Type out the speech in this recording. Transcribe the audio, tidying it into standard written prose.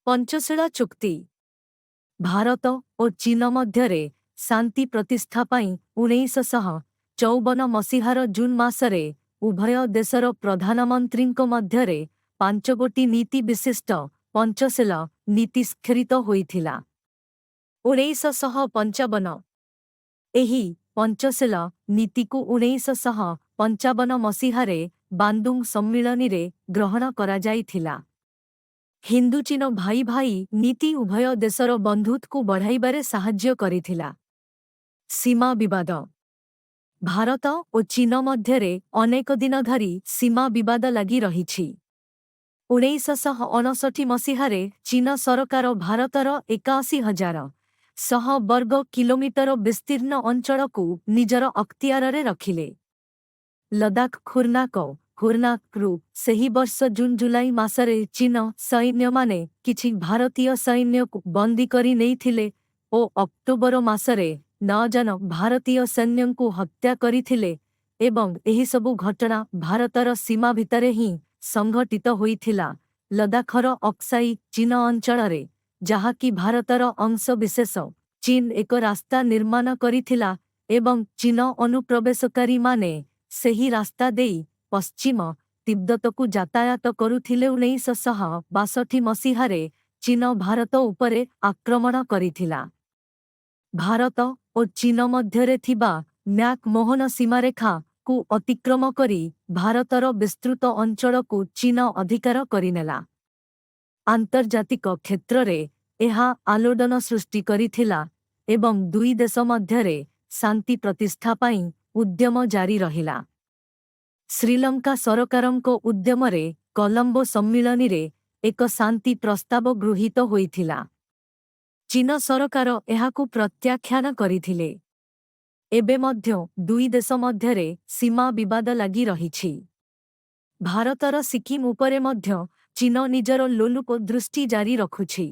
पंचशीला चुक्ति भारत और चीन मध्यरे शांति प्रतिष्ठा पाई 1954 मसीहार जून मासरे उभय देशर प्रधानमंत्रींको मध्यरे 5 नीति विशिष्ट पंचशीला नीति स्खरित होइथिला। 1955 एही पंचशीला नीति को 1955 मसीहारे बांदुंग सम्मिलनी रे ग्रहण करा जाइथिला। हिंदू चीन भाई भाई नीति उभय देशर बंधुत्व को बढ़ाइबारे साहाय्य करिथिला। सीमा विवाद भारत और चीन मध्यरे अनेक दिन धरी सीमा विवाद लगी रहिछि। 1959 मसीहारे चीन सरकार भारतर 81,100 वर्ग किलोमीटर विस्तीर्ण अंचल को निजर अख्तियार रे रखिले। लद्दाख खुरनाकरू सही वर्ष जून जुलाई मासरे चीन सैन्य माने किछि भारतीय सैन्य को बंदी करी नैथिले ओ अक्टोबर मासरे 9 जन भारतीय सैन्य को हत्या करिथिले एवं एही सबु घटना भारतर सीमा भितरे ही संघटित होइथिला। लद्दाखर अक्साई चीन अंचल रे जहाकी भारतर अंश विशेष चीन एक रास्ता निर्माण करिथिला एवं चीन अनुप्रवेशकारी माने सेही रास्ता देई पश्चिम तिब्बत को यातायात करुथिले। 1962 मसीहारे चीन भारत उपरे आक्रमण करिथिला। भारत और चीन मध्यरे थिबा मैक मोहन सीमारेखा को अतिक्रम करी भारतर विस्तृत अंचल को चीन अधिकार करिनेला। आंतर्जातिक क्षेत्र रे एहा आलोडन सृष्टि करिथिला एवं दुई देश मध्यरे शांति प्रतिष्ठा पाई उद्यम जारी रहिला। श्रीलंका सरकारंको उद्यमरे कोलंबो सम्मिलनी रे एक शांति प्रस्ताव गृहीत होइथिला। चीन सरकार एहाकु प्रत्याख्यान करिथिले। एबे मध्य दुई देश मध्यरे सीमा विवाद लगी रहिछि। भारतर सिक्किम उपरे मध्य चीन निजर लोलुप दृष्टि जारी रखुछि।